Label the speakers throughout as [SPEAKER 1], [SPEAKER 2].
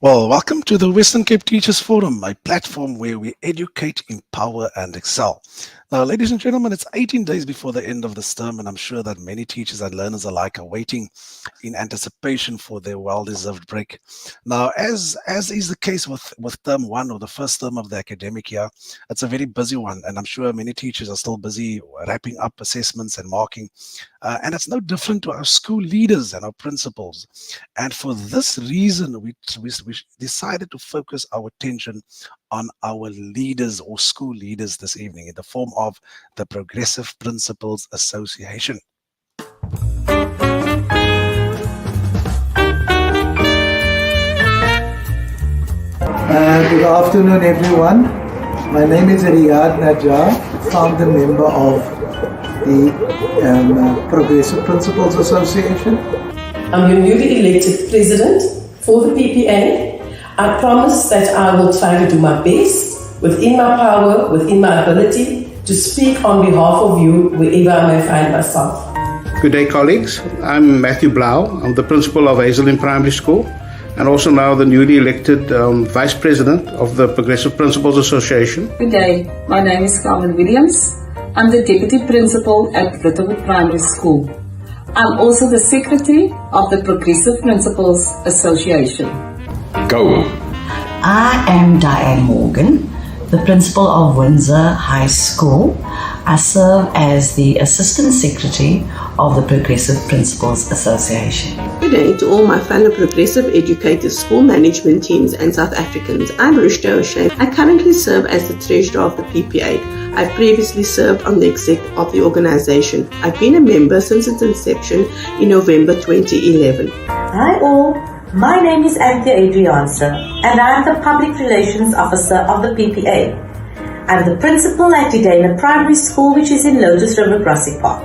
[SPEAKER 1] Well, welcome to the Western Cape Teachers Forum, a platform where we educate, empower, and excel. Now, ladies and gentlemen, it's 18 days before the end of this term, and I'm sure that many teachers and learners alike are waiting in anticipation for their well-deserved break. Now, as is the case with term one, or the first term of the academic year, it's a very busy one, and I'm sure many teachers are still busy wrapping up assessments and marking. And it's no different to our school leaders and our principals. And for this reason, we decided to focus our attention on our leaders or school leaders this evening in the form of the Progressive Principals Association.
[SPEAKER 2] Good afternoon, everyone. My name is Riyad Najjar, founder member of the Progressive Principals Association.
[SPEAKER 3] I'm your newly elected president for the PPA. I promise that I will try to do my best, within my power, within my ability, to speak on behalf of you wherever I may find myself.
[SPEAKER 4] Good day, colleagues. I'm Matthew Blau. I'm the principal of Hazelin Primary School and also now the newly elected vice president of the Progressive Principals Association.
[SPEAKER 5] Good day. My name is Carmen Williams. I'm the deputy principal at Littlewood Primary School. I'm also the secretary of the Progressive Principals Association.
[SPEAKER 6] Go!
[SPEAKER 7] I am Diane Morgan, the principal of Windsor High School. I serve as the assistant secretary of the Progressive Principals Association.
[SPEAKER 8] Good day to all my fellow progressive educators, school management teams and South Africans. I'm Rushda O'Shea. I currently serve as the treasurer of the PPA. I've previously served on the exec of the organization. I've been a member since its inception in November 2011.
[SPEAKER 9] Hi all, my name is Anthea Adriansa and I'm the Public Relations Officer of the PPA. I'm the principal at Edina Primary School, which is in Lotus River Grassy Park.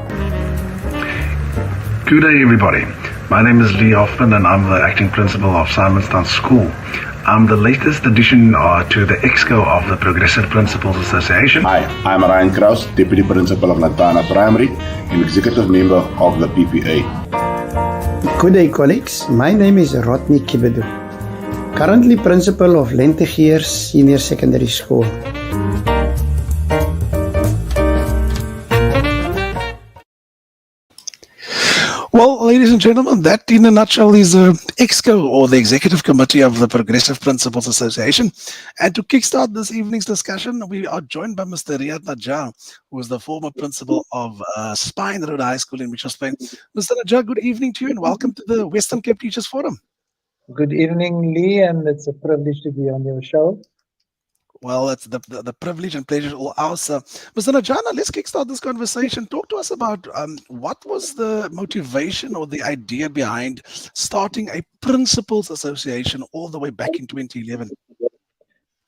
[SPEAKER 10] Good day everybody, my name is Lee Hoffmann and I'm the acting principal of Simonstown School. I'm the latest addition to the EXCO of the Progressive Principals Association.
[SPEAKER 6] Hi, I'm Ryan Kraus, Deputy Principal of Lantana Primary and Executive Member of the PPA.
[SPEAKER 11] Good day, colleagues. My name is Rodney Kibedu, currently Principal of Lentegeer Senior Secondary School.
[SPEAKER 1] Well, ladies and gentlemen, that in a nutshell is EXCO, or the Executive Committee of the Progressive Principals Association. And to kickstart this evening's discussion, we are joined by Mr. Riyad Najjar, who is the former principal of Spine Road High School in Mitchells Plain. Mr. Najjar, good evening to you and welcome to the Western Cape Teachers Forum.
[SPEAKER 2] Good evening, Lee, and it's a privilege to be on your show.
[SPEAKER 1] Well, it's the privilege and pleasure all ours. Mr. Najjar, let's kickstart this conversation. Talk to us about what was the motivation or the idea behind starting a Principals Association all the way back in 2011?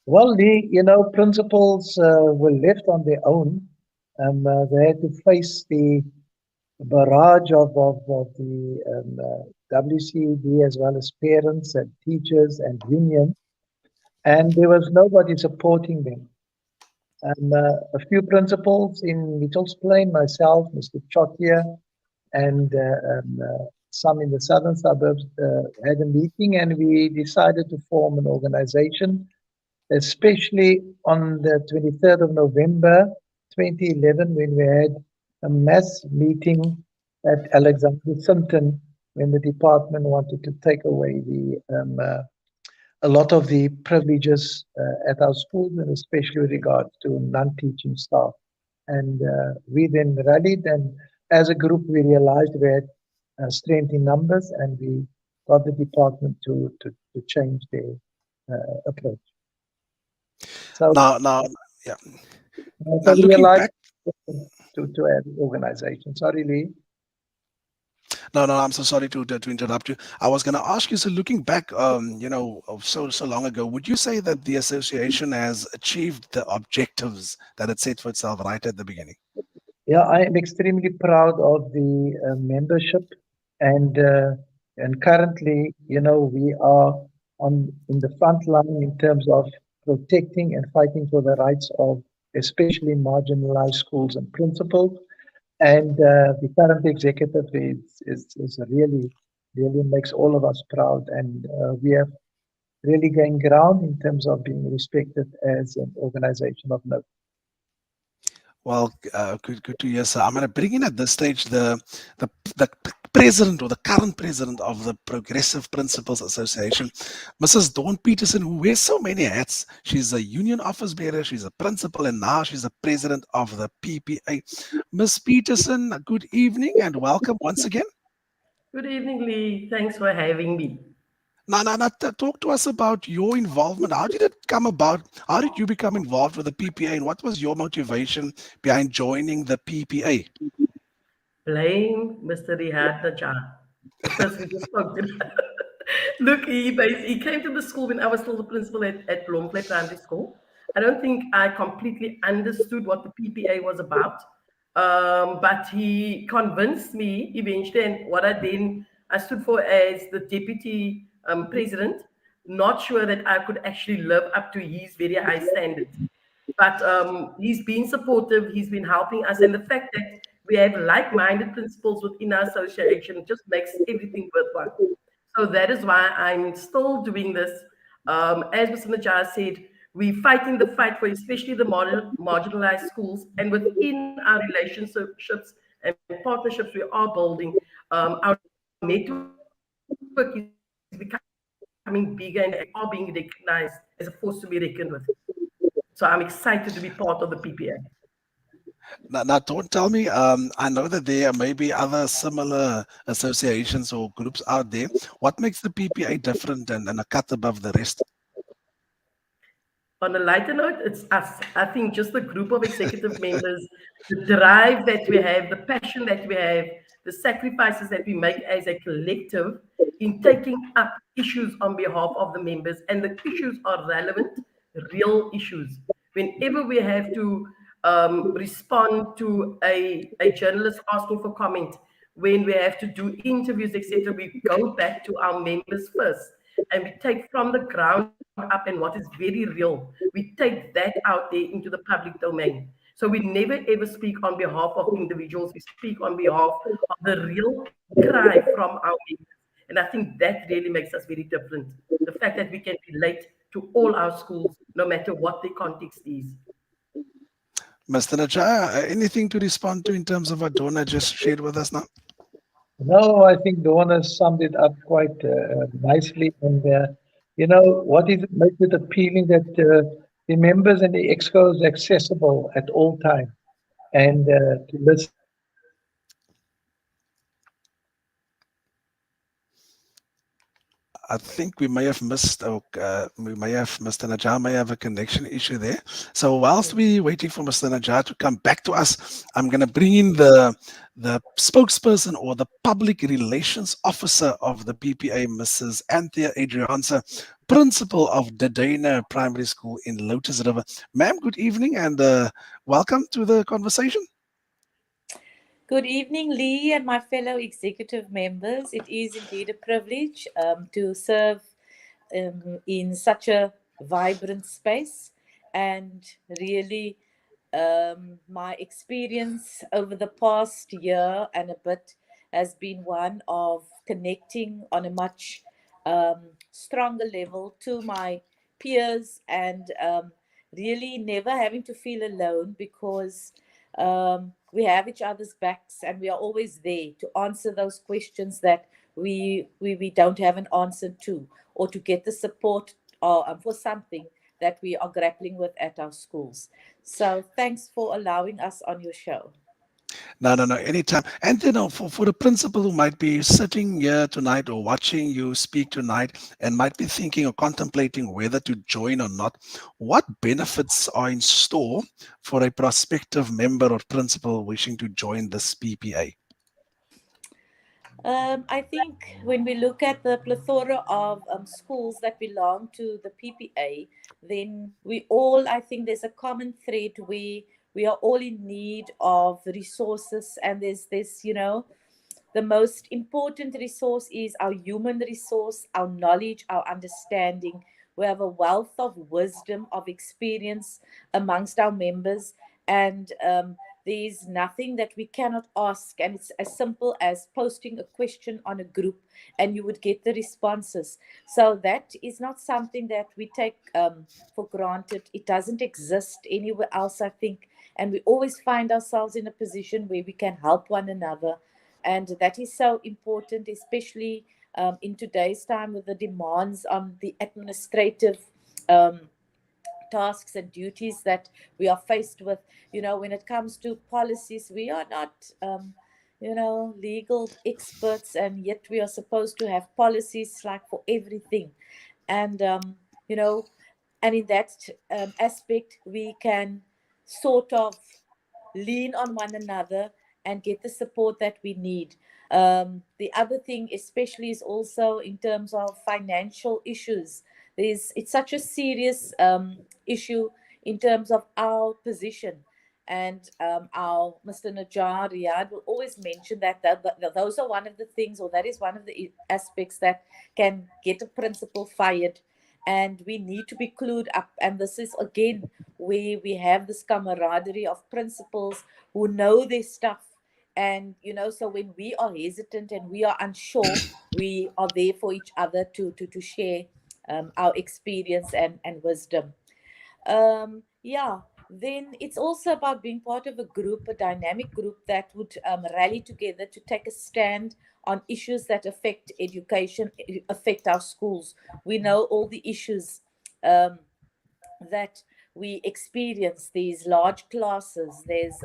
[SPEAKER 2] Well, Lee, principals were left on their own. They had to face the barrage of the WCED as well as parents and teachers and unions. And there was nobody supporting them. And a few principals in Mitchells Plain, myself, Mr. Chotia, and some in the southern suburbs had a meeting, and we decided to form an organization, especially on the 23rd of November 2011, when we had a mass meeting at Alexander Simpson, when the department wanted to take away a lot of the privileges at our schools, and especially with regard to non-teaching staff. And we then rallied, and as a group we realized we had strength in numbers, and we got the department to change their approach. So
[SPEAKER 1] yeah.
[SPEAKER 2] So we realized to add the organization. Sorry, Lee.
[SPEAKER 1] No, I'm so sorry to interrupt you. I was going to ask you, so looking back, so long ago, would you say that the association has achieved the objectives that it set for itself right at the beginning?
[SPEAKER 2] Yeah, I am extremely proud of the membership, and currently, we are in the front line in terms of protecting and fighting for the rights of especially marginalized schools and principals. And the current executive is really makes all of us proud, and we have really gain ground in terms of being respected as an organization of note.
[SPEAKER 1] Well, good to hear, sir. I'm going to bring in at this stage the president or the current president of the Progressive Principals Association, Mrs. Dawn Peterson, who wears so many hats. She's a union office bearer, she's a principal, and now she's the president of the PPA. Miss Peterson, good evening and welcome once again.
[SPEAKER 3] Good evening, Lee. Thanks for having me.
[SPEAKER 1] Now, talk to us about your involvement. How did it come about? How did you become involved with the PPA, and what was your motivation behind joining the PPA?
[SPEAKER 3] Blame Mr. Rihad Najjar, the person who just spoke to. Look, he came to the school when I was still the principal at Blomvlei Primary School. I don't think I completely understood what the PPA was about, but he convinced me eventually, and what I stood for as the deputy president, not sure that I could actually live up to his very high standards. But he's been supportive, he's been helping us, and the fact that we have like-minded principals within our association just makes everything worthwhile. So that is why I'm still doing this. As Mr. Najjar said, we're fighting the fight for especially the marginalized schools, and within our relationships and partnerships we are building, our network is becoming bigger and we are being recognized as a force to be reckoned with. So I'm excited to be part of the PPA.
[SPEAKER 1] Now, don't tell me, I know that there may be other similar associations or groups out there. What makes the PPA different and a cut above the rest?
[SPEAKER 3] On a lighter note, it's us. I think just the group of executive members, the drive that we have, the passion that we have, the sacrifices that we make as a collective in taking up issues on behalf of the members, and the issues are relevant, real issues. Whenever we have to respond to a journalist asking for comment, when we have to do interviews, etc., we go back to our members first, and we take from the ground up and what is very real, we take that out there into the public domain. So we never ever speak on behalf of individuals, we speak on behalf of the real cry from our members. And I think that really makes us very different. The fact that we can relate to all our schools, no matter what the context is.
[SPEAKER 1] Mr. Najjar, anything to respond to in terms of what Donna just shared with us now?
[SPEAKER 2] No, I think Dawn has summed it up quite nicely. And, what is makes it appealing that the members and the exco is accessible at all times. And to listen.
[SPEAKER 1] I think we may have missed, Mr. Najjar may have a connection issue there. So whilst we're waiting for Mr. Najjar to come back to us, I'm going to bring in the spokesperson or the public relations officer of the PPA, Mrs. Anthea Adriansa, principal of Dadaina Primary School in Lotus River. Ma'am, good evening and welcome to the conversation.
[SPEAKER 12] Good evening, Lee and my fellow executive members. It is indeed a privilege to serve in such a vibrant space, and really my experience over the past year and a bit has been one of connecting on a much stronger level to my peers, and really never having to feel alone, because we have each other's backs and we are always there to answer those questions that we don't have an answer to, or to get the support for something that we are grappling with at our schools. So thanks for allowing us on your show.
[SPEAKER 1] No, anytime. And for the principal who might be sitting here tonight or watching you speak tonight and might be thinking or contemplating whether to join or not, what benefits are in store for a prospective member or principal wishing to join this PPA?
[SPEAKER 12] I think when we look at the plethora of schools that belong to the PPA, then I think there's a common thread. We are all in need of resources, and there's this, the most important resource is our human resource, our knowledge, our understanding. We have a wealth of wisdom, of experience amongst our members, and There's nothing that we cannot ask, and it's as simple as posting a question on a group and you would get the responses. So that is not something that we take for granted. It doesn't exist anywhere else, I think, and we always find ourselves in a position where we can help one another, and that is so important, especially in today's time with the demands on the administrative tasks and duties that we are faced with. When it comes to policies, we are not legal experts, and yet we are supposed to have policies like for everything. And and in that aspect, we can sort of lean on one another and get the support that we need. The other thing especially is also in terms of financial issues. It's such a serious issue in terms of our position. And our Mr. Najjar Riyad will always mention that those are one of the things, or that is one of the aspects that can get a principal fired. And we need to be clued up. And this is, again, where we have this camaraderie of principals who know their stuff. And, so when we are hesitant and we are unsure, we are there for each other to share our experience and wisdom. Then it's also about being part of a group, a dynamic group that would rally together to take a stand on issues that affect education, affect our schools. We know all the issues that we experience, these large classes, there's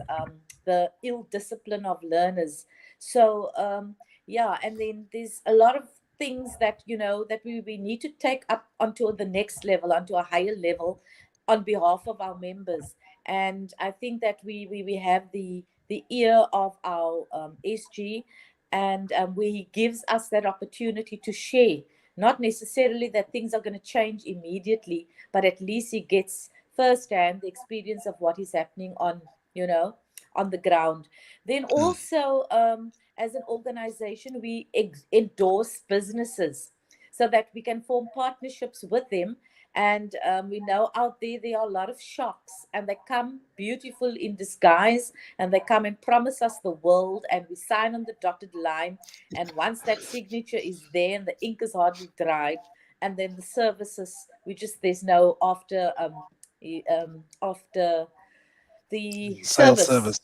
[SPEAKER 12] the ill discipline of learners. So and then there's a lot of things that that we need to take up onto the next level, onto a higher level, on behalf of our members. And I think that we have the ear of our SG, and where he gives us that opportunity to share. Not necessarily that things are going to change immediately, but at least he gets firsthand the experience of what is happening on the ground. Then also, as an organization, we endorse businesses so that we can form partnerships with them. And we know out there are a lot of sharks, and they come beautiful in disguise, and they come and promise us the world, and we sign on the dotted line. And once that signature is there and the ink is hardly dried, and then the services, there's no after the service.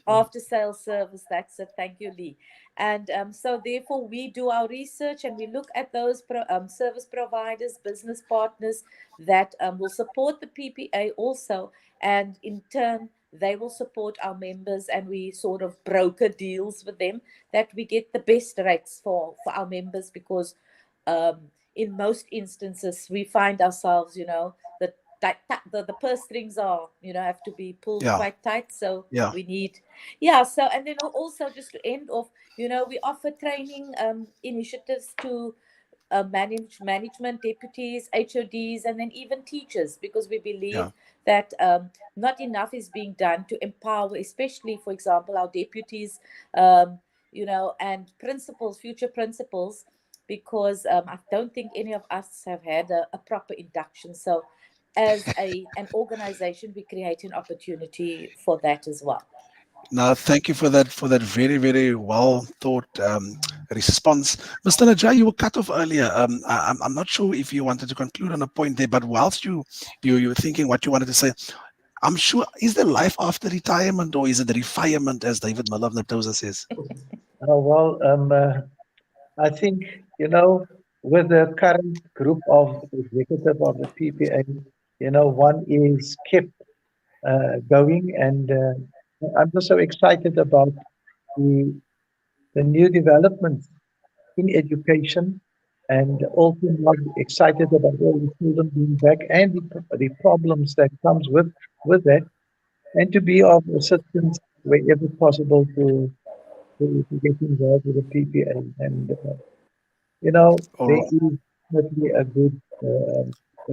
[SPEAKER 12] After sales service, that's it. Thank you, Lee. And so therefore we do our research, and we look at those service providers, business partners that will support the PPA also, and in turn they will support our members, and we sort of broker deals with them that we get the best rates for our members, because in most instances we find ourselves, the purse strings are, have to be pulled quite tight. So we need, so, and then also just to end off, we offer training initiatives to management, deputies, HODs, and then even teachers, because we believe that not enough is being done to empower, especially, for example, our deputies, and principals, future principals, because I don't think any of us have had a proper induction. So as an organization, we create an opportunity for that as well.
[SPEAKER 1] Now, thank you for that very, very well thought response. Mr. Najjar, you were cut off earlier. I'm not sure if you wanted to conclude on a point there, but whilst you were thinking what you wanted to say, I'm sure, is there life after retirement, or is it refinement, as David Miller of Natosa says?
[SPEAKER 2] I think, with the current group of executive of the PPA, one is kept going, and I'm just so excited about the new developments in education, and also excited about all the children being back, and the problems that comes with that, and to be of assistance wherever possible to get involved with the PPA. And there is certainly a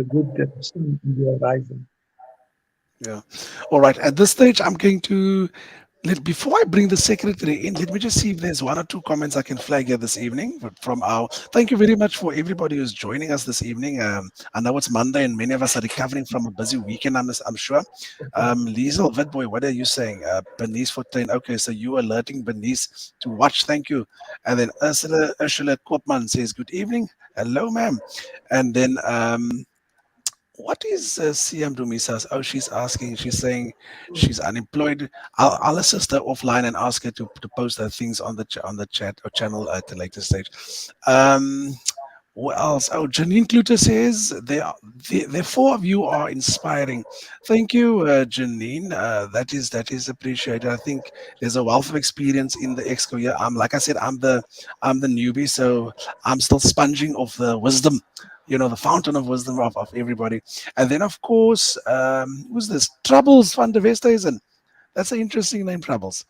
[SPEAKER 2] good scene in the horizon.
[SPEAKER 1] Yeah. All right. At this stage, I'm going to Before I bring the secretary in, let me just see if there's one or two comments I can flag here this evening from our. Thank you very much for everybody who's joining us this evening. I know it's Monday and many of us are recovering from a busy weekend. I'm sure. Liesel Witboy, what are you saying? Bernice Fortuin. Okay, so you alerting Bernice to watch. Thank you. And then Ursula Koopman says, "Good evening. Hello, ma'am." And then what is CM Dumisa's? Oh, she's saying she's unemployed. I'll assist her offline and ask her to post her things on the chat or channel at a later stage. Um, what else? Oh, Janine Kluter says the four of you are inspiring. Thank you, Janine. That is appreciated. I think there's a wealth of experience in the exco here. Like I said, I'm the newbie, so I'm still sponging off the wisdom, the fountain of wisdom of everybody. And then, of course, who's this? Troubles van der Westhuizen. That's an interesting name, Troubles.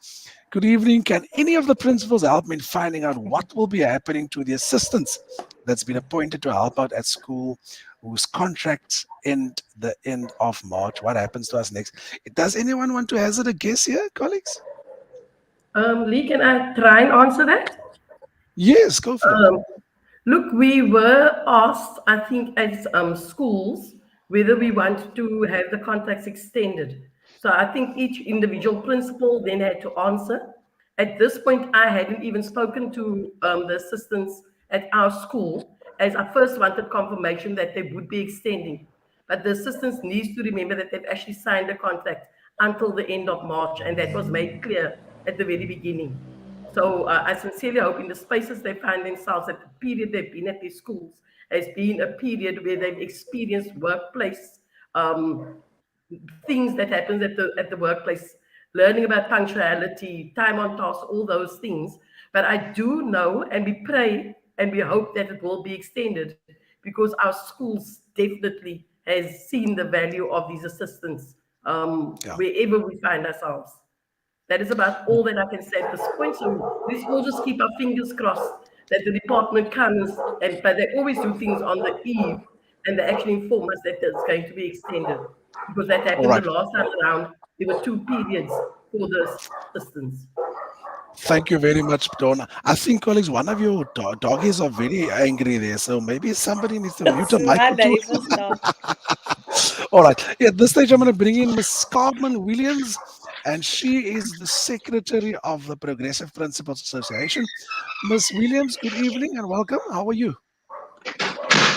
[SPEAKER 1] Good evening. Can any of the principals help me in finding out what will be happening to the assistants that's been appointed to help out at school whose contracts end the end of March? What happens to us next? Does anyone want to hazard a guess here, colleagues?
[SPEAKER 3] Lee, can I try and answer that?
[SPEAKER 1] Yes, go for it.
[SPEAKER 3] Look, we were asked, I think, as schools, whether we want to have the contracts extended. So I think each individual principal then had to answer. At this point, I hadn't even spoken to the assistants at our school, as I first wanted confirmation that they would be extending. But the assistants need to remember that they've actually signed a contract until the end of March, and that was made clear at the very beginning. So I sincerely hope in the spaces they find themselves at the period they've been at these schools has been a period where they've experienced workplace things that happens at the workplace, learning about punctuality, time on task, all those things. But I do know, and we pray and we hope that it will be extended, because our schools definitely has seen the value of these assistants wherever we find ourselves. That is about all that I can say at this point. So let's all just keep our fingers crossed that the department comes, but they always do things on the eve, and they actually inform us that it's going to be extended, because that happened the last time around. There were 2 periods for the assistance.
[SPEAKER 1] Thank you very much, Donna. I think, colleagues, one of your doggies are very angry there, so maybe somebody needs to mute a mic or two. All right. Yeah, at this stage, I'm going to bring in Miss Carmen Williams, and she is the secretary of the Progressive Principals Association. Miss Williams, good evening and welcome. How are you?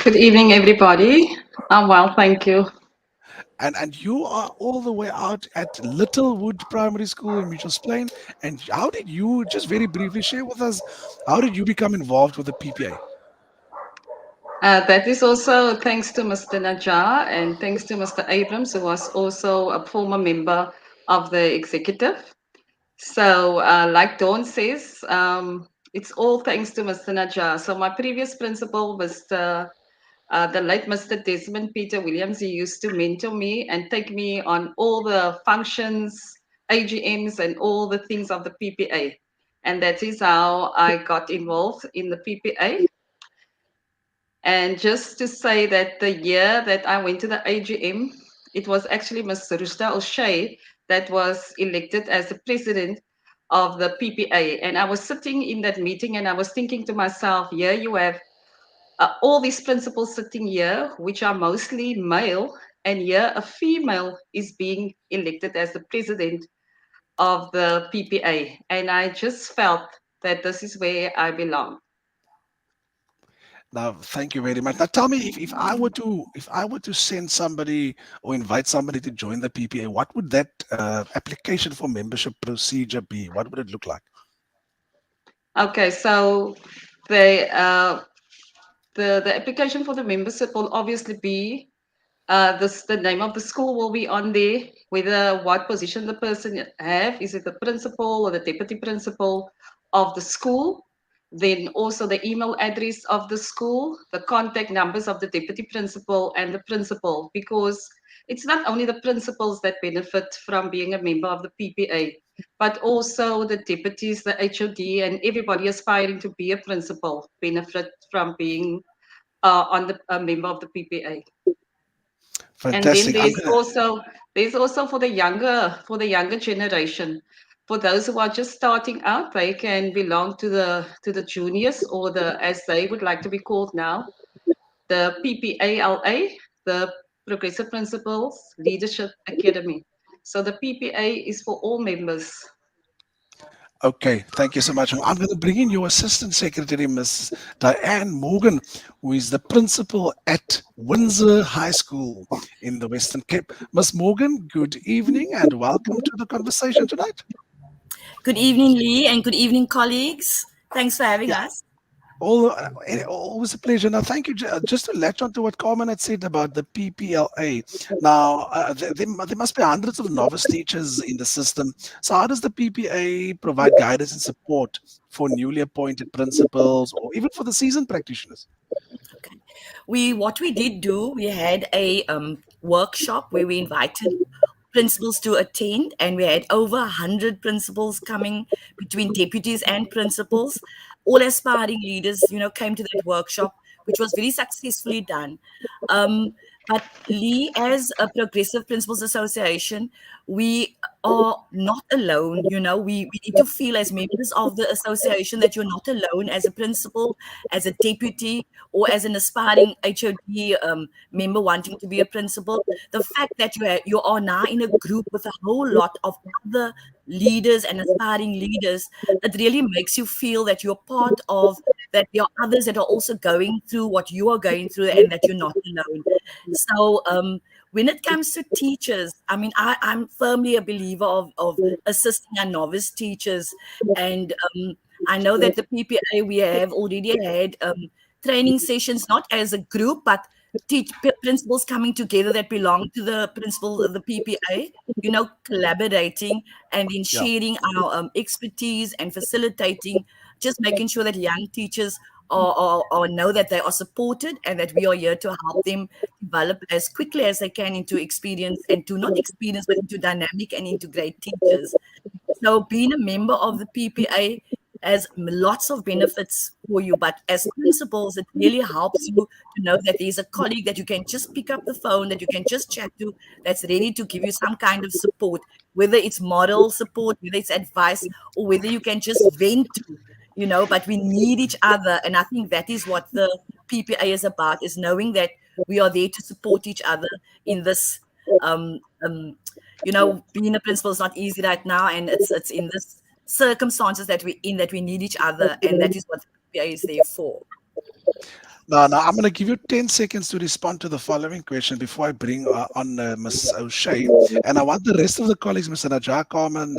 [SPEAKER 13] Good evening, everybody. I'm well, thank you.
[SPEAKER 1] And you are all the way out at Littlewood Primary School in Mitchells Plain. And how did you, just very briefly share with us, how did you become involved with the PPA?
[SPEAKER 13] That is also thanks to Mr. Najjar and thanks to Mr. Abrams, who was also a former member of the executive. So like Dawn says, it's all thanks to Mr. Najjar. So my previous principal was the late Mr. Desmond Peter Williams. He used to mentor me and take me on all the functions, AGMs, and all the things of the PPA. And that is how I got involved in the PPA. And just to say that the year that I went to the AGM, it was actually Mr. Rusta O'Shea that was elected as the president of the PPA. And I was sitting in that meeting and I was thinking to myself, here you have all these principals sitting here, which are mostly male, and here a female is being elected as the president of the PPA. And I just felt that this is where I belong.
[SPEAKER 1] Now, thank you very much. Now, tell me, if I were to send somebody or invite somebody to join the PPA, what would that application for membership procedure be? What would it look like?
[SPEAKER 13] Okay, so the application for the membership will obviously be the name of the school will be on there, whether what position the person have, is it the principal or the deputy principal of the school, then also the email address of the school, the contact numbers of the deputy principal and the principal, because it's not only the principals that benefit from being a member of the PPA, but also the deputies, the HOD, and everybody aspiring to be a principal benefit from being a member of the PPA.
[SPEAKER 1] Fantastic.
[SPEAKER 13] And then there's also for the younger generation. For those who are just starting out, they can belong to the juniors, or the, as they would like to be called now, the PPALA, the Progressive Principals Leadership Academy. So the PPA is for all members.
[SPEAKER 1] Okay, thank you so much. I'm going to bring in your Assistant Secretary, Ms. Diane Morgan, who is the principal at Windsor High School in the Western Cape. Ms. Morgan, good evening and welcome to the conversation tonight.
[SPEAKER 14] Good evening, Lee, and good evening, colleagues. Thanks for having us.
[SPEAKER 1] Always a pleasure. Now, thank you. Just to latch on to what Carmen had said about the PPLA. Now, there must be hundreds of novice teachers in the system. So how does the PPA provide guidance and support for newly appointed principals or even for the seasoned practitioners?
[SPEAKER 14] Okay. What we did do, we had a workshop where we invited principals to attend, and we had over 100 principals coming, between deputies and principals. All aspiring leaders, came to that workshop, which was very successfully done. But Lee, as a Progressive Principals Association, we are not alone. We need to feel as members of the association that you're not alone as a principal, as a deputy, or as an aspiring HOD member wanting to be a principal. The fact that you are now in a group with a whole lot of other leaders and aspiring leaders, it really makes you feel that you're part of, that there are others that are also going through what you are going through, and that you're not alone. So when it comes to teachers, I mean, I'm firmly a believer of assisting our novice teachers. And I know that the PPA, we have already had training sessions, not as a group, but principals coming together that belong to the the PPA, collaborating and then sharing our expertise and facilitating, just making sure that young teachers or know that they are supported and that we are here to help them develop as quickly as they can into experience, and to not experience, but into dynamic and into great teachers. So being a member of the PPA has lots of benefits for you, but as principals, it really helps you to know that there's a colleague that you can just pick up the phone, that you can just chat to, that's ready to give you some kind of support, whether it's moral support, whether it's advice, or whether you can just vent to, but we need each other. And I think that is what the PPA is about, is knowing that we are there to support each other in this, being a principal is not easy right now, and it's in this circumstances that we're in, that we need each other, and that is what the PPA is there for.
[SPEAKER 1] Now, I'm going to give you 10 seconds to respond to the following question before I bring on Ms. O'Shea. And I want the rest of the colleagues, Mr. Najjar, Carmen,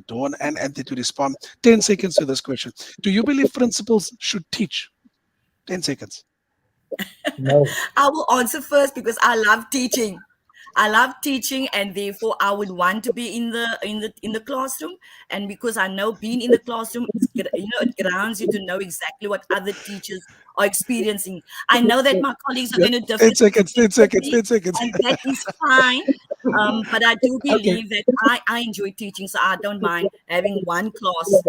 [SPEAKER 1] Dawn, and Anthony, to respond. 10 seconds to this question. Do you believe principals should teach? 10 seconds.
[SPEAKER 2] No.
[SPEAKER 14] I will answer first because I love teaching. And therefore I would want to be in the classroom, and because I know being in the classroom, it grounds you to know exactly what other teachers are experiencing. I know that my colleagues are going to differ.
[SPEAKER 1] 10 seconds.
[SPEAKER 14] And that is fine. But I do believe that I enjoy teaching, so I don't mind having one class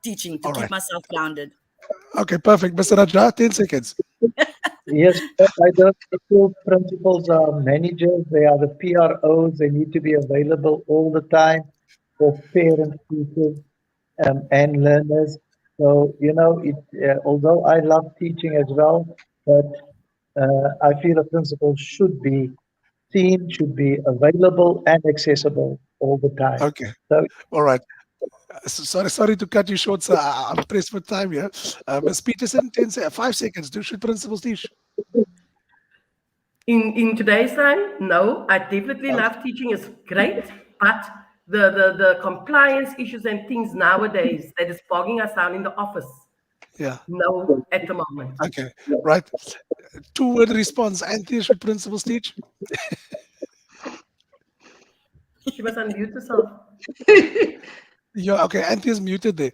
[SPEAKER 14] teaching to keep myself grounded.
[SPEAKER 1] Okay, perfect. Mr. Najjar, 10 seconds.
[SPEAKER 2] Yes, I don't think principals are managers. They are the PROs. They need to be available all the time for parents, teachers, and learners. So, although I love teaching as well, but I feel a principal should be seen, should be available and accessible all the time.
[SPEAKER 1] Okay.
[SPEAKER 2] So,
[SPEAKER 1] all right. Sorry to cut you short, sir. I'm pressed for time here. Ms. Peterson, 5 seconds. Should principals teach?
[SPEAKER 3] In today's time, no. I definitely love teaching. It's great, but the compliance issues and things nowadays that is bogging us down in the office.
[SPEAKER 1] Yeah.
[SPEAKER 3] No, at the moment.
[SPEAKER 1] Okay. Right. 2-word response. Anthony, should principals teach?
[SPEAKER 3] She must unmute herself.
[SPEAKER 1] Yeah, okay. Anthony's muted there.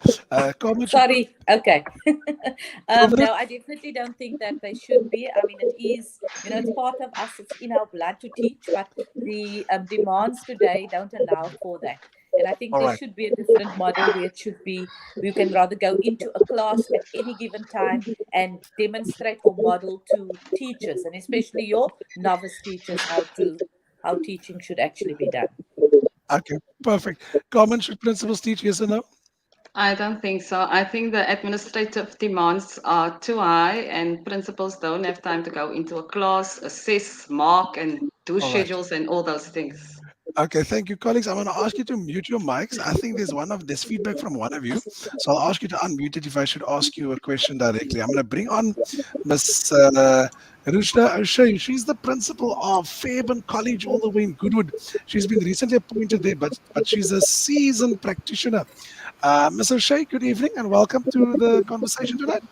[SPEAKER 12] Sorry. Okay. No, I definitely don't think that they should be. I mean, it is, it's part of us. It's in our blood to teach, but the demands today don't allow for that. And I think there should be a different model where it should be, you can rather go into a class at any given time and demonstrate or model to teachers, and especially your novice teachers, how teaching should actually be done.
[SPEAKER 1] Okay, perfect. Carmen, should principals teach? Yes or no?
[SPEAKER 13] I don't think so. I think the administrative demands are too high, and principals don't have time to go into a class, assess, mark, and do
[SPEAKER 1] All right.
[SPEAKER 13] schedules and all those things.
[SPEAKER 1] Okay, thank you, colleagues. I'm going to ask you to mute your mics. I think there's feedback from one of you, so I'll ask you to unmute it if I should ask you a question directly. I'm going to bring on Miss Rushda O'Shea. She's the principal of Fairbairn College, all the way in Goodwood. She's been recently appointed there, but she's a seasoned practitioner. Ms. O'Shea, good evening and welcome to the conversation tonight.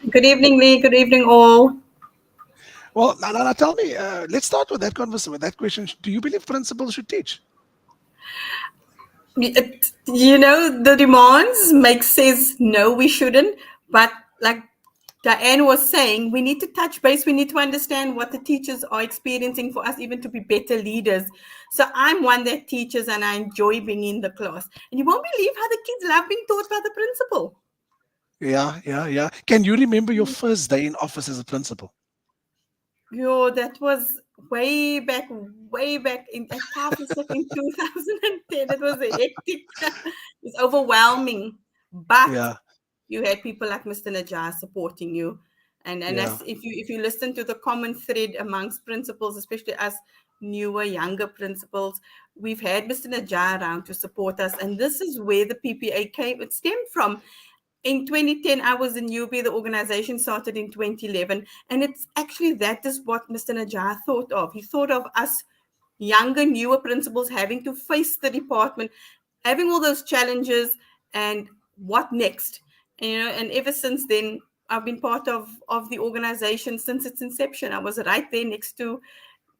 [SPEAKER 15] Good evening, Lee. Good evening, all.
[SPEAKER 1] Well, now tell me, let's start with that conversation, with that question. Do you believe principals should teach?
[SPEAKER 15] You know, the demands make sense. No, we shouldn't. But like Diane was saying, we need to touch base. We need to understand what the teachers are experiencing for us even to be better leaders. So I'm one that teaches and I enjoy being in the class. And you won't believe how the kids love being taught by the principal.
[SPEAKER 1] Yeah. Can you remember your first day in office as a principal?
[SPEAKER 15] Yo, that was way back in at Carpenter in 2010. It was hectic. It's overwhelming. But you had people like Mr. Najjar supporting you. And as if you listen to the common thread amongst principals, especially us newer, younger principals, we've had Mr. Najjar around to support us. And this is where the PPA came. It stemmed from. In 2010, I was in UB. The organization started in 2011. And it's actually that is what Mr. Najjar thought of. He thought of us younger, newer principals having to face the department, having all those challenges and what next. And ever since then, I've been part of the organization since its inception. I was right there next to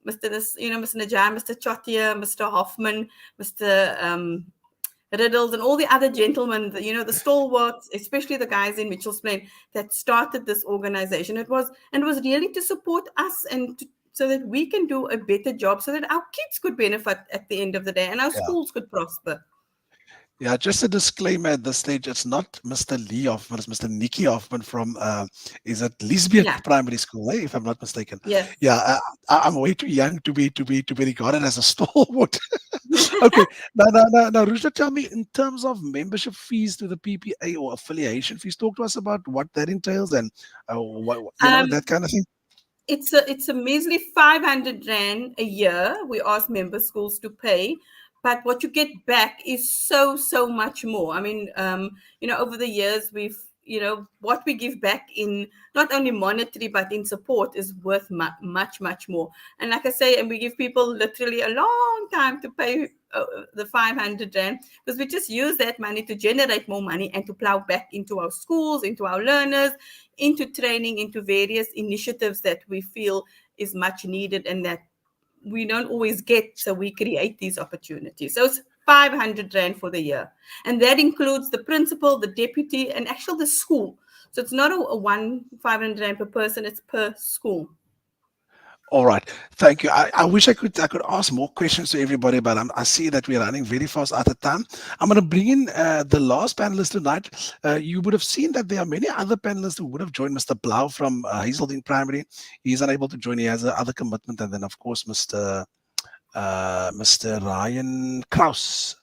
[SPEAKER 15] Mr. Najjar, Mr. Chotia, Mr. Hoffmann, Mr. Riddles and all the other gentlemen, the stalwarts, especially the guys in Mitchell's Plain that started this organization. It was really to support us and so that we can do a better job so that our kids could benefit at the end of the day and our schools could prosper.
[SPEAKER 1] Yeah, just a disclaimer at this stage, it's not Mr. Lee Hoffmann, it's Mr. Nicky Hoffmann from, is it Lisbeth Primary School, if I'm not mistaken?
[SPEAKER 15] Yes.
[SPEAKER 1] Yeah, I'm way too young to be regarded as a stalwart. Okay, now, Rushda, tell me, in terms of membership fees to the PPA or affiliation fees, talk to us about what that entails and that kind of thing.
[SPEAKER 15] It's a measly 500 Rand a year we ask member schools to pay. But what you get back is so much more. I mean, over the years, we've, what we give back in not only monetary, but in support is worth much more. And like I say, and we give people literally a long time to pay the 500 Rand because we just use that money to generate more money and to plow back into our schools, into our learners, into training, into various initiatives that we feel is much needed and that we don't always get, so we create these opportunities. So it's 500 Rand for the year. And that includes the principal, the deputy, and actually the school. So it's not a 500 Rand per person, it's per school.
[SPEAKER 1] All right, thank you. I wish I could ask more questions to everybody, but I see that we're running very fast out of time. I'm going to bring in the last panelist tonight. You would have seen that there are many other panelists who would have joined. Mr. Blau from Hazelden Primary. He's unable to join. He has another commitment. And then, of course, Mr. Ryan Kraus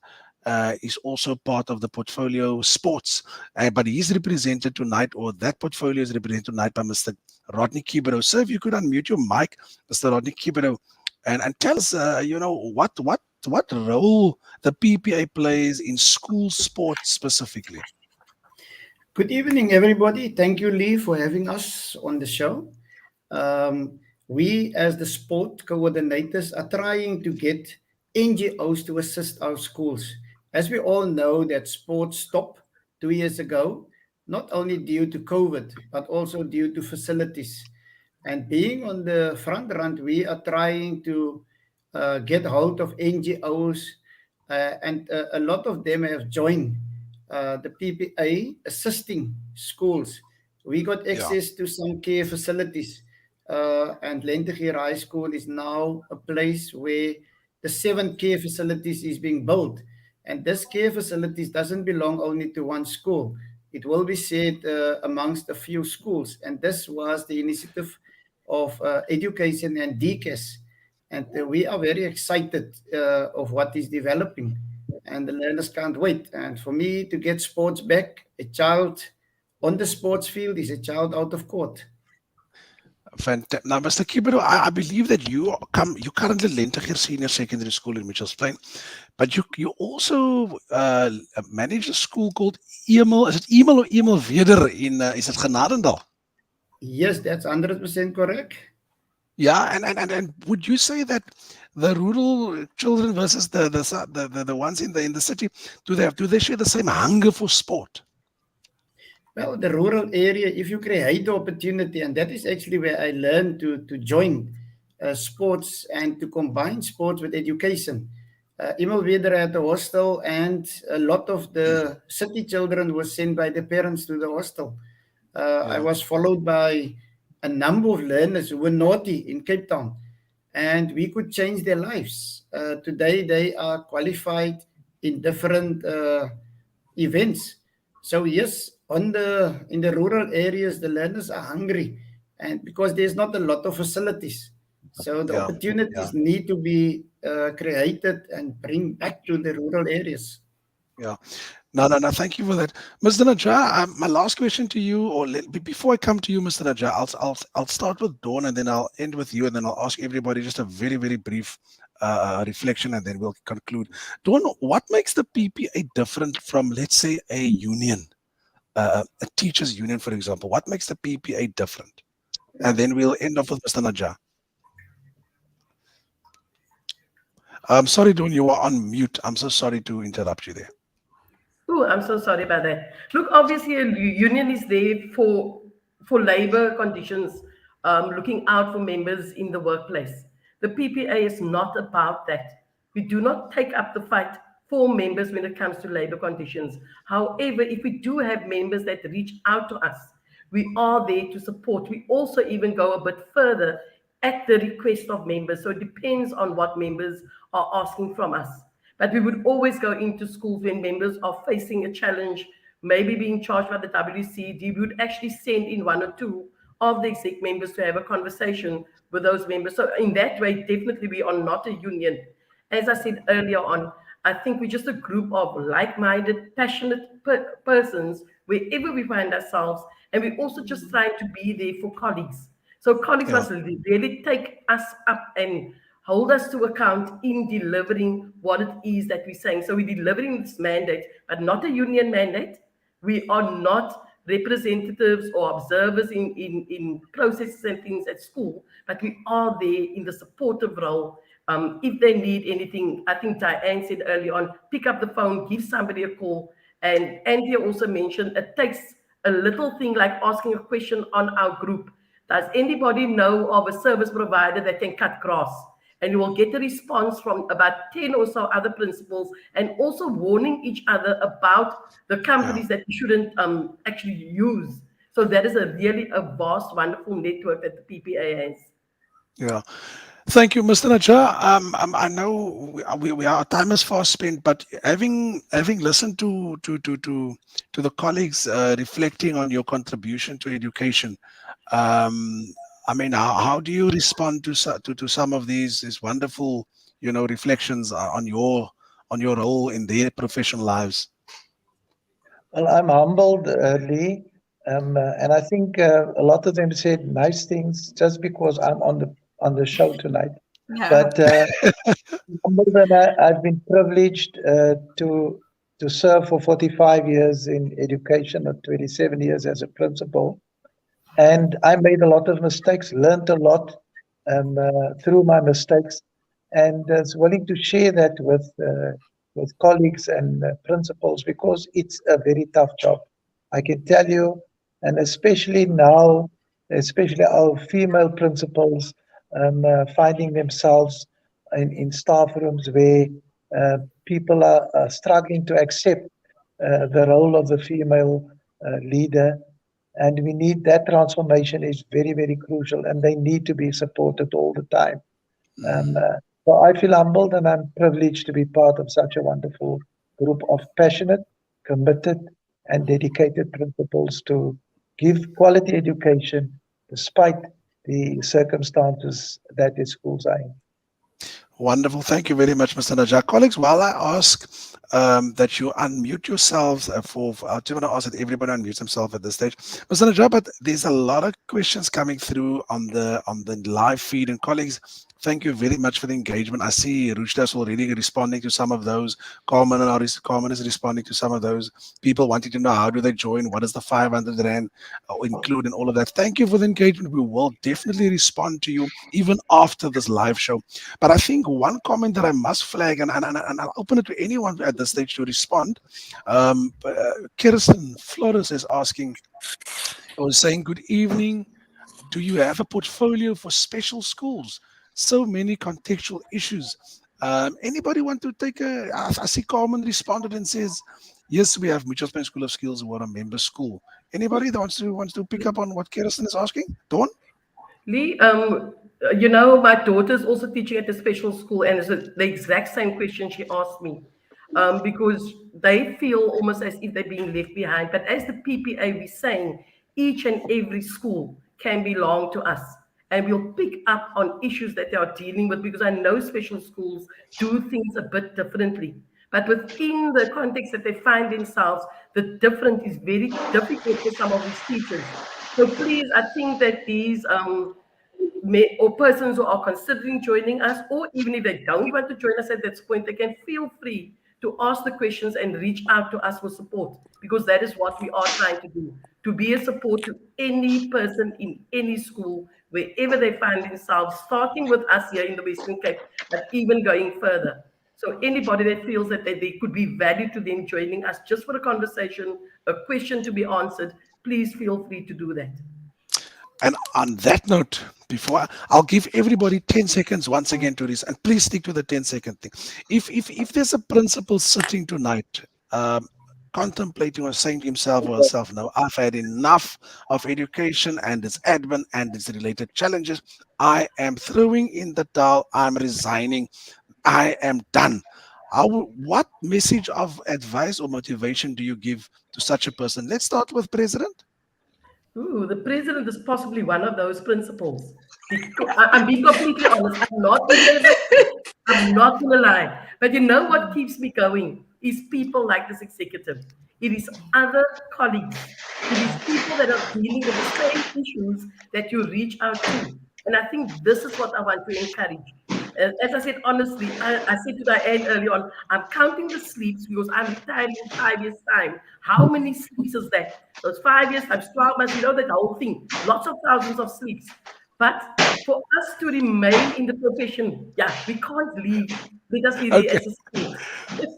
[SPEAKER 1] is also part of the portfolio sports, but he's represented tonight, or that portfolio is represented tonight by Mr. Rodney Kibero. So if you could unmute your mic, Mr. Rodney Kibero, and tell us, what role the PPA plays in school sports specifically.
[SPEAKER 11] Good evening, everybody. Thank you, Lee, for having us on the show. We, as the sport coordinators, are trying to get NGOs to assist our schools. As we all know that sports stopped 2 years ago, not only due to COVID, but also due to facilities. And being on the front run, we are trying to get hold of NGOs, and a lot of them have joined the PPA, assisting schools. We got access to some care facilities, and Lentegeur High School is now a place where the 7 care facilities is being built. And this care facilities doesn't belong only to one school. It will be shared amongst a few schools. And this was the initiative of Education and DCAS And we are very excited of what is developing, and the learners can't wait. And for me to get sports back, a child on the sports field is a child out of court.
[SPEAKER 1] Fantastic. Now, Mr. Kibero, I believe that you currently Lentiger Senior Secondary School in Mitchells Plain, but you also manage a school called Emil. Is it Emil or Emil Weder in is it Genadendal?
[SPEAKER 11] Yes, that's 100% correct.
[SPEAKER 1] Yeah, and would you say that the rural children versus the ones in the city, do they share the same hunger for sport?
[SPEAKER 11] Well, the rural area, if you create the opportunity, and that is actually where I learned to join sports and to combine sports with education. Emil Weder at the hostel, and a lot of the city children were sent by the parents to the hostel. I was followed by a number of learners who were naughty in Cape Town, and we could change their lives. Today, they are qualified in different events. So yes, in the rural areas, the learners are hungry, and because there's not a lot of facilities, so the opportunities need to be created and bring back to the rural areas.
[SPEAKER 1] Yeah. No. Thank you for that, Mr. Najjar. My last question to you, or before I come to you, Mr. Najjar, I'll start with Dawn, and then I'll end with you, and then I'll ask everybody just a very, very brief reflection, and then we'll conclude. Dawn, what makes the PPA different from, let's say, a union, a teachers' union, for example? What makes the PPA different? And then we'll end off with Mr. Najjar. I'm sorry, Dawn, you are on mute. I'm so sorry to interrupt you there.
[SPEAKER 16] Oh, I'm so sorry about that. Look, obviously, a union is there for labor conditions, looking out for members in the workplace. The PPA is not about that. We do not take up the fight for members when it comes to labor conditions. However, if we do have members that reach out to us, we are there to support. We also even go a bit further at the request of members. So it depends on what members are asking from us. But we would always go into schools when members are facing a challenge, maybe being charged by the WCD. We would actually send in one or two of the exec members to have a conversation with those members. So in that way, definitely we are not a union. As I said earlier on, I think we're just a group of like-minded, passionate persons wherever we find ourselves. And we're also just trying to be there for colleagues. So colleagues must really take us up and hold us to account in delivering what it is that we're saying. So we're delivering this mandate, but not a union mandate. We are not representatives or observers in processes and things at school, but we are there in the supportive role. If they need anything, I think Diane said early on, pick up the phone, give somebody a call. And Anthea also mentioned it takes a little thing like asking a question on our group. Does anybody know of a service provider that can cut grass? And you will get a response from about 10 or so other principals, and also warning each other about the companies that you shouldn't actually use. So that is really a vast, wonderful network that the PPA has.
[SPEAKER 1] Yeah. Thank you, Mr. Najjar. I know our time is fast spent, but having listened to the colleagues reflecting on your contribution to education, I mean, how do you respond to some of these wonderful, reflections on your role in their professional lives?
[SPEAKER 2] Well, I'm humbled, Lee, and I think a lot of them said nice things just because I'm on the show tonight.
[SPEAKER 15] Yeah.
[SPEAKER 2] But humbled, and I've been privileged to serve for 45 years in education, or 27 years as a principal. And I made a lot of mistakes, learned a lot through my mistakes, and was willing to share that with colleagues and principals, because it's a very tough job. I can tell you, and especially now, especially our female principals finding themselves in staff rooms where people are struggling to accept the role of the female leader. And we need that transformation is very, very crucial, and they need to be supported all the time. So I feel humbled, and I'm privileged to be part of such a wonderful group of passionate, committed, and dedicated principals to give quality education despite the circumstances that the schools are in.
[SPEAKER 1] Wonderful. Thank you very much, Mr. Najjar. Colleagues, while I ask that you unmute yourselves I do want to ask that everybody unmute themselves at this stage. Mr. Najjar, but there's a lot of questions coming through on the live feed. And colleagues, thank you very much for the engagement. I see Rushda's already responding to some of those. Carmen is responding to some of those. People wanting to know how do they join, what is the 500 Rand include and all of that. Thank you for the engagement. We will definitely respond to you even after this live show. But I think one comment that I must flag, and I'll open it to anyone at this stage to respond. Kirsten Flores is asking, or saying, good evening. Do you have a portfolio for special schools? So many contextual issues. Anybody want to take I see Carmen responded and says, yes, we have Mitchell's Plain School of Skills, who are a member school. Anybody that wants to pick up on what Kirsten is asking? Dawn?
[SPEAKER 16] Lee, you know, my daughter's also teaching at a special school, and it's the exact same question she asked me, because they feel almost as if they're being left behind. But as the PPA, we're saying each and every school can belong to us, and we'll pick up on issues that they are dealing with, because I know special schools do things a bit differently. But within the context that they find themselves, the difference is very difficult for some of these teachers. So please, I think that these or persons who are considering joining us, or even if they don't want to join us at that point, they can feel free to ask the questions and reach out to us for support, because that is what we are trying to do, to be a support to any person in any school, wherever they find themselves, starting with us here in the Western Cape, but even going further. So anybody that feels that they could be value to them joining us just for a conversation, a question to be answered, please feel free to do that.
[SPEAKER 1] And on that note, I'll give everybody 10 seconds once again to this, and please stick to the 10-second thing. If there's a principal sitting tonight, contemplating or saying to himself or herself, no, I've had enough of education and its admin and its related challenges. I am throwing in the towel. I'm resigning. I am done. What message of advice or motivation do you give to such a person? Let's start with President.
[SPEAKER 16] Ooh, the president is possibly one of those principals. I'm being completely honest. I'm not going to lie. But you know what keeps me going is people like this executive. It is other colleagues. It is people that are dealing with the same issues that you reach out to. And I think this is what I want to encourage. As I said, honestly, I said to Diane early on, I'm counting the sleeps because I'm retiring in 5 years' time. How many sleeps is that? Those 5 years times 12 months, you know that whole thing. Lots of thousands of sleeps. But for us to remain in the profession, yeah, we can't leave. Let us really assist.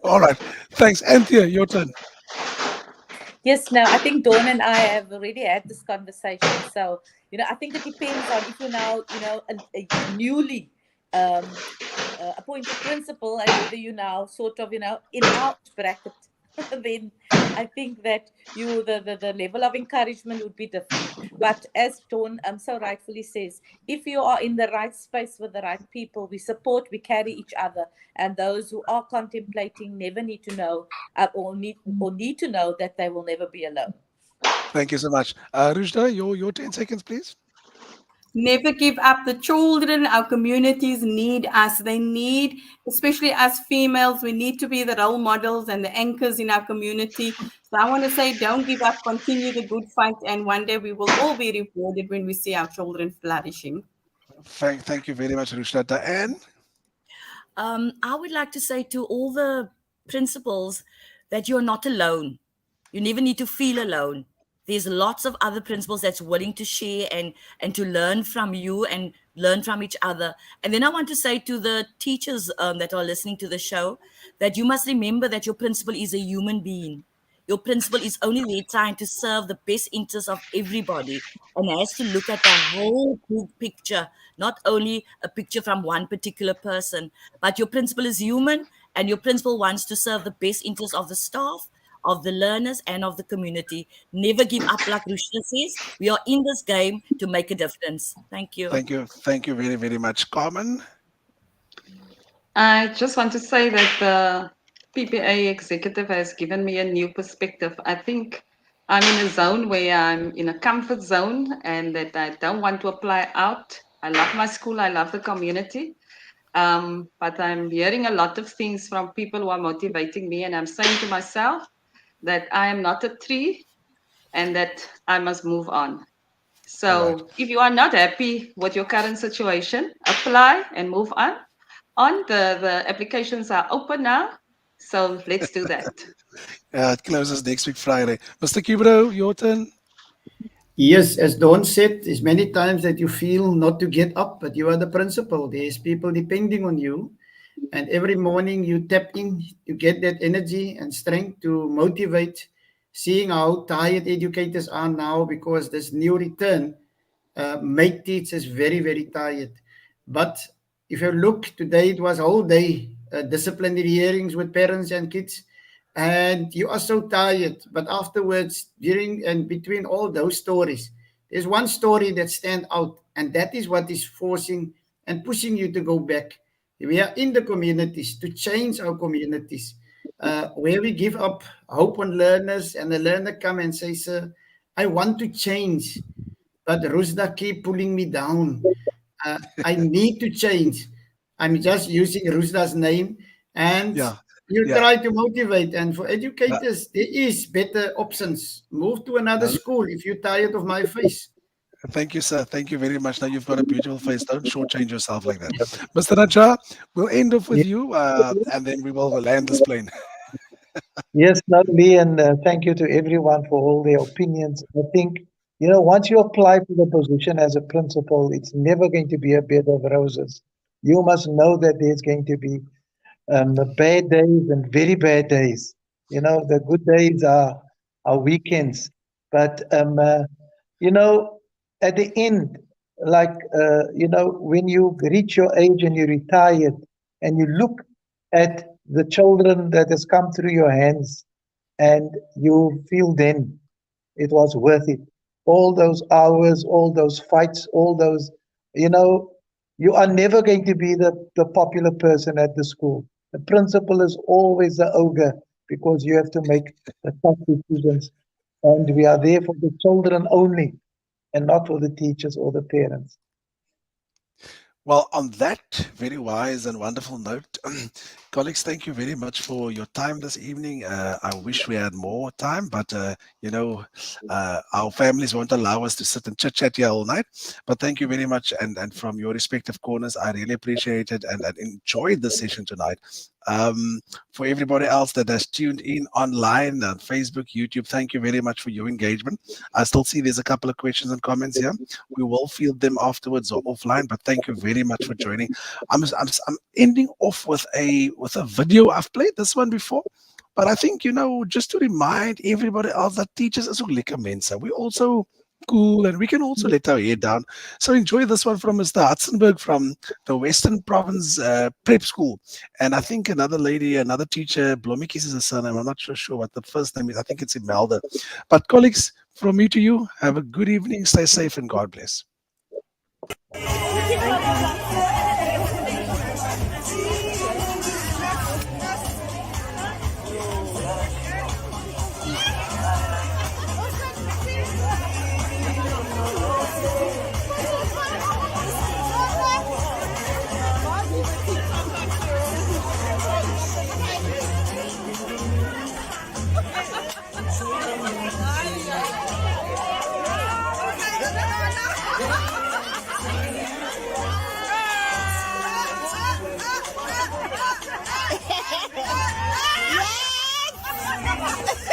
[SPEAKER 1] All right. Thanks. Anthea, your turn.
[SPEAKER 12] Yes, no, I think Dawn and I have already had this conversation. So, I think it depends on if you're now, a newly appointed principal, and whether you now sort of, in out bracket, then I think that the level of encouragement would be different. But as Dawn so rightfully says, if you are in the right space with the right people, we support, we carry each other, and those who are contemplating never need to know or need to know that they will never be alone.
[SPEAKER 1] Thank you so much. Rushda, your 10 seconds, please.
[SPEAKER 15] Never give up. The children, our communities need us. They need, especially as females, we need to be the role models and the anchors in our community. So I want to say, don't give up, continue the good fight, and one day we will all be rewarded when we see our children flourishing.
[SPEAKER 1] Thank you very much, Rushda. Diane?
[SPEAKER 14] I would like to say to all the principals that you're not alone. You never need to feel alone. There's lots of other principals that's willing to share and to learn from you and learn from each other. And then I want to say to the teachers that are listening to the show that you must remember that your principal is a human being. Your principal is only there trying to serve the best interests of everybody and has to look at the whole big picture, not only a picture from one particular person. But your principal is human, and your principal wants to serve the best interests of the staff, of the learners, and of the community. Never give up, like Rushda says. We are in this game to make a difference. Thank you.
[SPEAKER 1] Thank you. Thank you very, very much. Carmen?
[SPEAKER 13] I just want to say that the PPA executive has given me a new perspective. I think I'm in a zone where I'm in a comfort zone and that I don't want to apply out. I love my school. I love the community. But I'm hearing a lot of things from people who are motivating me, and I'm saying to myself that I am not a tree and that I must move on. So if you are not happy with your current situation, apply and move on. The applications are open now. So let's do that.
[SPEAKER 1] It closes next week Friday. Mr. Kibro, your turn.
[SPEAKER 11] Yes, as Dawn said, there's many times that you feel not to get up, but you are the principal. There's people depending on you. And every morning you tap in, you get that energy and strength to motivate, seeing how tired educators are now because this new return make teachers very, very tired. But if you look today, it was a whole day disciplinary hearings with parents and kids, and you are so tired. But afterwards, during and between all those stories, there's one story that stands out, and that is what is forcing and pushing you to go back. We are in the communities to change our communities, where we give up hope on learners, and the learner come and say, "Sir, I want to change, but Rusda keep pulling me down. I need to change." I'm just using Rusda's name, and you try to motivate. And for educators, there is better options. Move to another school if you're tired of my face.
[SPEAKER 1] Thank you, sir. Thank you very much. Now you've got a beautiful face. Don't shortchange yourself like that. Mr. Naja, we'll end off with you and then we will land this plane.
[SPEAKER 2] Yes, lovely, and thank you to everyone for all their opinions. I think, once you apply for the position as a principal, it's never going to be a bed of roses. You must know that there's going to be bad days and very bad days. The good days are weekends, but at the end, like when you reach your age and you're retired, and you look at the children that has come through your hands, and you feel then it was worth it. All those hours, all those fights, all those, you are never going to be the popular person at the school. The principal is always the ogre because you have to make the tough decisions. And we are there for the children only and not for the teachers or the parents.
[SPEAKER 1] Well, on that very wise and wonderful note, colleagues, thank you very much for your time this evening. I wish we had more time, but our families won't allow us to sit and chit-chat here all night. But thank you very much, and from your respective corners, I really appreciate it and enjoyed the session tonight. For everybody else that has tuned in online on Facebook, YouTube, thank you very much for your engagement. I still see there's a couple of questions and comments here. We will field them afterwards or offline, but thank you very much for joining. I'm ending off with a video. I've played this one before, but I think, just to remind everybody else that teachers is ook lekker mense. We also cool, and we can also let our hair down. So enjoy this one from Mr. Hudsenberg from the Western Province Prep School. And I think another teacher, Blomikis is a surname. I'm not sure what the first name is. I think it's Imelda. But colleagues, from me to you, have a good evening. Stay safe and God bless.
[SPEAKER 17] Yes!